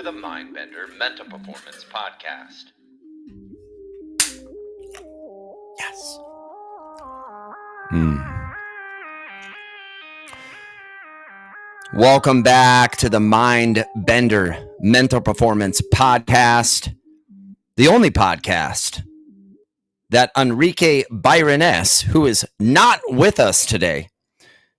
the MINDBENDER Mental Performance Podcast. Yes. Welcome back to the MINDBENDER Mental Performance Podcast, the only podcast that Enrique Byron-S, who is not with us today,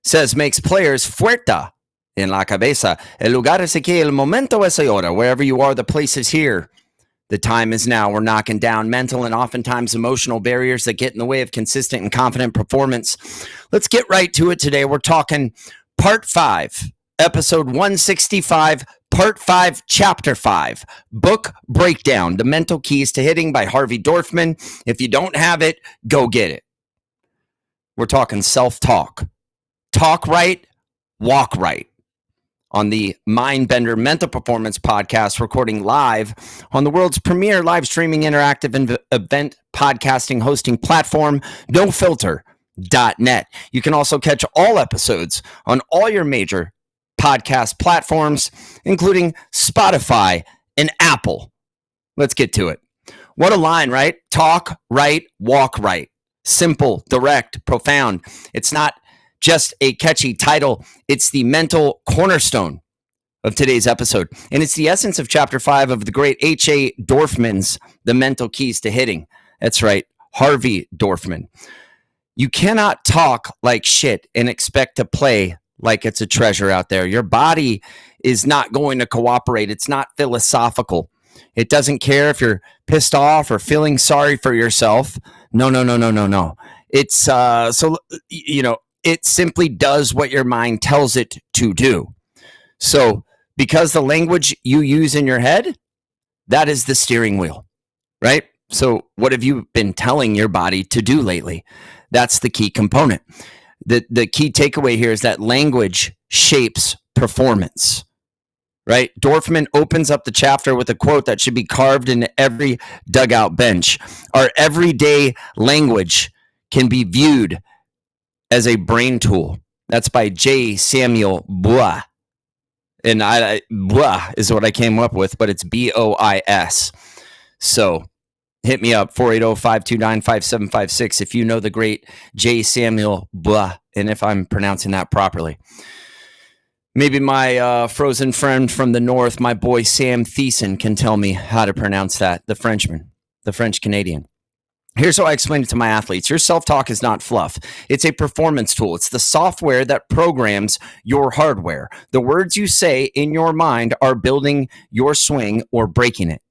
says makes players fuerte en la cabeza. El lugar es aquí, el momento es ahora. Wherever you are, the place is here. The time is now. We're knocking down mental and oftentimes emotional barriers that get in the way of consistent and confident performance. Let's get right to it today. We're talking Part 5, Episode 165, Part 5, Chapter 5, Book Breakdown, The Mental Keys to Hitting by Harvey Dorfman. If you don't have it, go get it. We're talking self-talk. Talk right, walk right. On the MINDBENDER Mental Performance Podcast, recording live on the world's premier live streaming interactive event podcasting hosting platform, nofilter.net. You can also catch all episodes on all your major podcast platforms, including Spotify and Apple. Let's get to it. What a line, right? Talk right, walk right. Simple, direct, profound. It's not just a catchy title. It's the mental cornerstone of today's episode. And it's the essence of Chapter 5 of the great H.A. Dorfman's The Mental Keys to Hitting. That's right, Harvey Dorfman. You cannot talk like shit and expect to play like it's a treasure out there. Your body is not going to cooperate. It's not philosophical. It doesn't care if you're pissed off or feeling sorry for yourself. No. It's, it simply does what your mind tells it to do. So because the language you use in your head, that is the steering wheel, right? So what have you been telling your body to do lately? That's the key component. The key takeaway here is that language shapes performance, right? Dorfman opens up the chapter with a quote that should be carved into every dugout bench. Our everyday language can be viewed as a brain tool. That's by J. Samuel Bois. And Bois is what I came up with, but it's B-O-I-S. So hit me up, 480-529-5756, if you know the great J. Samuel Bois, and if I'm pronouncing that properly. Maybe my frozen friend from the north, my boy Sam Thiessen, can tell me how to pronounce that, the Frenchman, the French-Canadian. Here's how I explain it to my athletes. Your self-talk is not fluff. It's a performance tool. It's the software that programs your hardware. The words you say in your mind are building your swing or breaking it.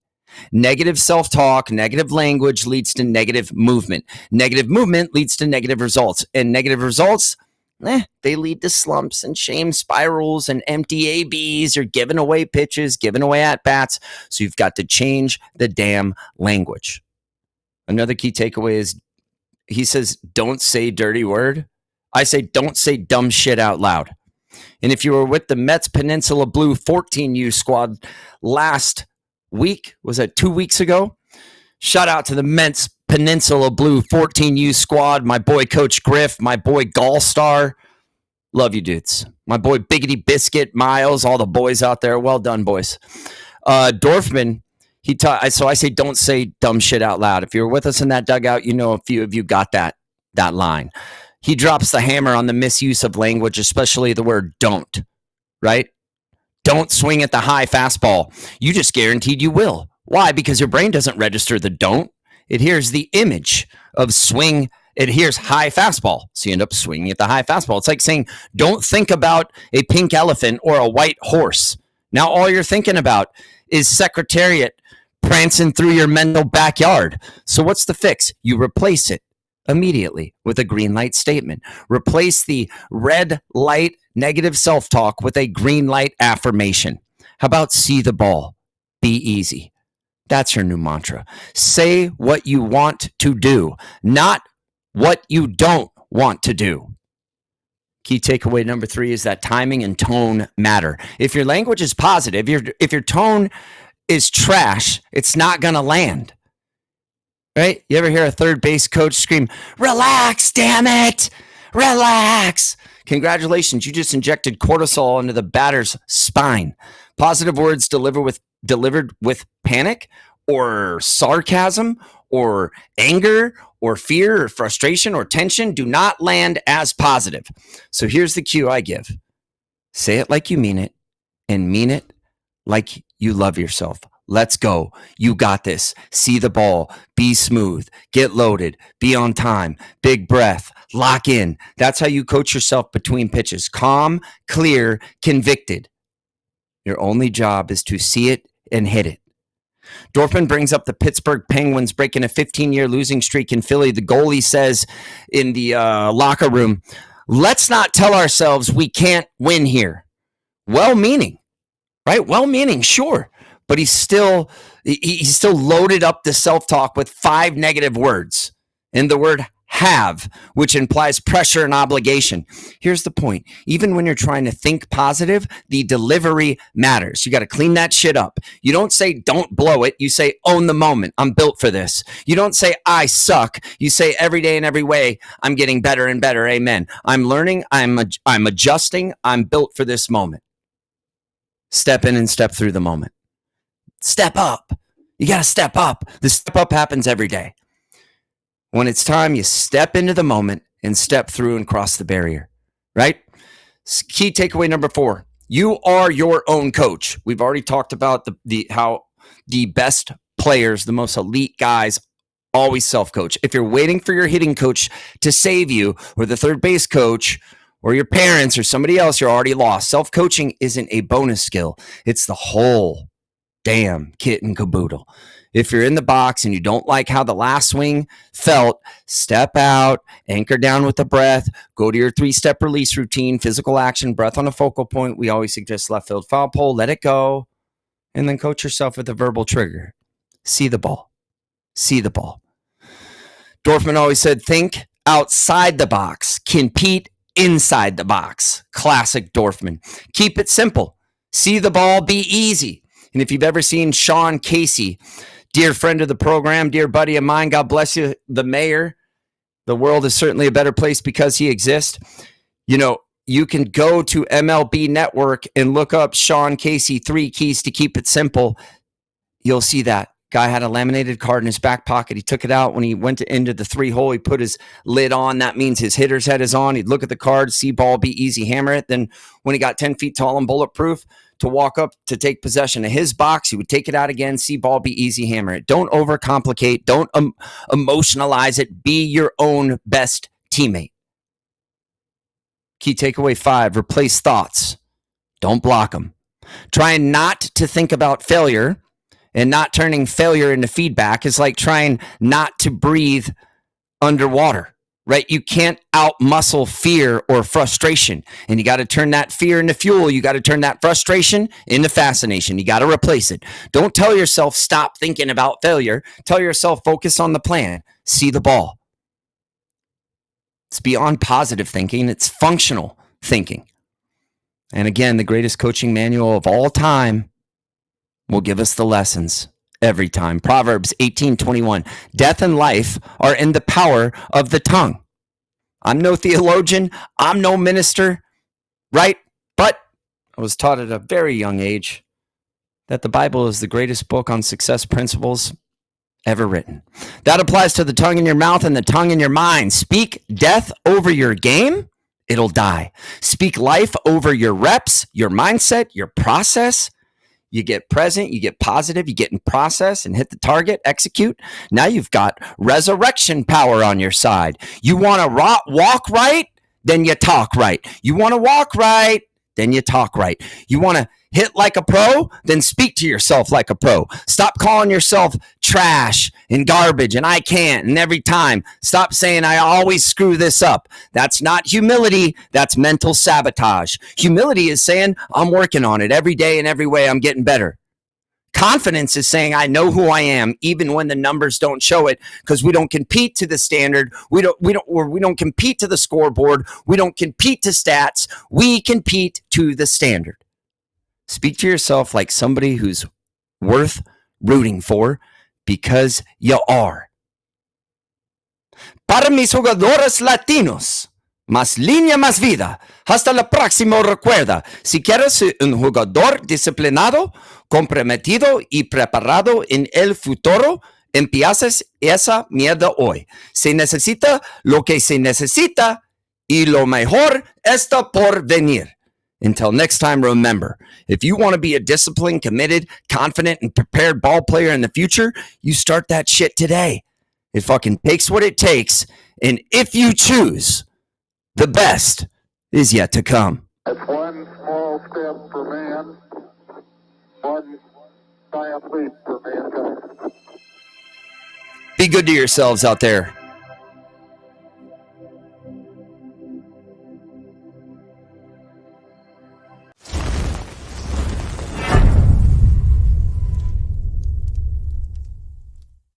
Negative self-talk, negative language leads to negative movement. Negative movement leads to negative results. And negative results, they lead to slumps and shame spirals and empty ABs. You're giving away pitches, giving away at-bats. So you've got to change the damn language. Another key takeaway is, he says, don't say dirty word. I say, don't say dumb shit out loud. And if you were with the Mets Peninsula Blue 14U squad last week, was that 2 weeks ago? Shout out to the Mets Peninsula Blue 14U squad. My boy Coach Griff, my boy Gallstar. Love you dudes. My boy Biggity Biscuit, Miles, all the boys out there. Well done, boys. Dorfman, so I say, don't say dumb shit out loud. If you're with us in that dugout, you know a few of you got that line. He drops the hammer on the misuse of language, especially the word don't, right? Don't swing at the high fastball. You just guaranteed you will. Why? Because your brain doesn't register the don't. It hears the image of swing. It hears high fastball. So you end up swinging at the high fastball. It's like saying, don't think about a pink elephant or a white horse. Now all you're thinking about is Secretariat prancing through your mental backyard. So what's the fix? You replace it immediately with a green light statement. Replace the red light negative self-talk with a green light affirmation. How about see the ball? Be easy. That's your new mantra. Say what you want to do, not what you don't want to do. Key takeaway number 3 is that timing and tone matter. If your language is positive, if your tone is trash, it's not going to land. Right? You ever hear a third base coach scream, "Relax, damn it! Relax." Congratulations, you just injected cortisol into the batter's spine. Positive words delivered with delivered with panic or sarcasm or anger or fear or frustration or tension do not land as positive. So here's the cue I give. Say it like you mean it and mean it like you love yourself. Let's go. You got this. See the ball. Be smooth. Get loaded. Be on time. Big breath. Lock in. That's how you coach yourself between pitches. Calm, clear, convicted. Your only job is to see it and hit it. Dorfman brings up the Pittsburgh Penguins breaking a 15-year losing streak in Philly. The goalie says in the locker room, let's not tell ourselves we can't win here. Well-meaning, right? Well-meaning, sure. But he's still loaded up the self-talk with 5 negative words. And the word have, which implies pressure and obligation. Here's the point. Even when you're trying to think positive, the delivery matters. You got to clean that shit up. You don't say, don't blow it. You say, own the moment. I'm built for this. You don't say, I suck. You say, every day in every way, I'm getting better and better. Amen. I'm learning. I'm adjusting. I'm built for this moment. Step in and step through the moment. Step up. You got to step up. The step up happens every day. When it's time, you step into the moment and step through and cross the barrier, right? Key takeaway number 4. You are your own coach. We've already talked about how the best players, the most elite guys, always self-coach. If you're waiting for your hitting coach to save you, or the third base coach, or your parents, or somebody else, you're already lost. Self-coaching isn't a bonus skill. It's the whole damn kit and caboodle. If you're in the box and you don't like how the last swing felt, step out, anchor down with the breath, go to your 3-step release routine, physical action, breath on a focal point. We always suggest left field foul pole, let it go, and then coach yourself with a verbal trigger. See the ball. See the ball. Dorfman always said, think outside the box, compete inside the box. Classic Dorfman. Keep it simple. See the ball, be easy. And if you've ever seen Sean Casey, dear friend of the program, dear buddy of mine, God bless you, the mayor, the world is certainly a better place because he exists. You know, you can go to MLB Network and look up Sean Casey, 3 keys to keep it simple. You'll see that. Guy had a laminated card in his back pocket. He took it out when he went into the 3 hole. He put his lid on. That means his hitter's head is on. He'd look at the card, see ball, be easy, hammer it. Then when he got 10 feet tall and bulletproof, to walk up to take possession of his box, he would take it out again, see ball, be easy, hammer it. Don't overcomplicate. Don't emotionalize it. Be your own best teammate. Key takeaway 5, replace thoughts. Don't block them. Trying not to think about failure and not turning failure into feedback is like trying not to breathe underwater. Right? You can't out-muscle fear or frustration. And you got to turn that fear into fuel. You got to turn that frustration into fascination. You got to replace it. Don't tell yourself, stop thinking about failure. Tell yourself, focus on the plan. See the ball. It's beyond positive thinking. It's functional thinking. And again, the greatest coaching manual of all time will give us the lessons. Every time. Proverbs 18:21. Death and life are in the power of the tongue. I'm no theologian. I'm no minister, right? But I was taught at a very young age that the Bible is the greatest book on success principles ever written. That applies to the tongue in your mouth and the tongue in your mind. Speak death over your game, it'll die. Speak life over your reps, your mindset, your process. You get present, you get positive, you get in process and hit the target, execute. Now you've got resurrection power on your side. You want to walk right? Then you talk right. You want to walk right? Then you talk right. You want to hit like a pro? Then speak to yourself like a pro. Stop calling yourself trash and garbage and I can't and every time. Stop saying I always screw this up. That's not humility. That's mental sabotage. Humility is saying I'm working on it every day and every way I'm getting better. Confidence is saying I know who I am even when the numbers don't show it because we don't compete to the standard. We don't compete to the scoreboard. We don't compete to stats. We compete to the standard. Speak to yourself like somebody who's worth rooting for because you are. Para mis jugadores latinos, Más línea, más vida. Hasta la próxima. Recuerda, si quieres ser un jugador disciplinado, comprometido y preparado en el futuro, empiezas esa mierda hoy. Se necesita lo que se necesita y lo mejor está por venir. Until next time, remember, if you want to be a disciplined, committed, confident, and prepared ball player in the future, you start that shit today. It fucking takes what it takes, and if you choose, the best is yet to come. It's one small step for man, one giant leap for mankind. Be good to yourselves out there.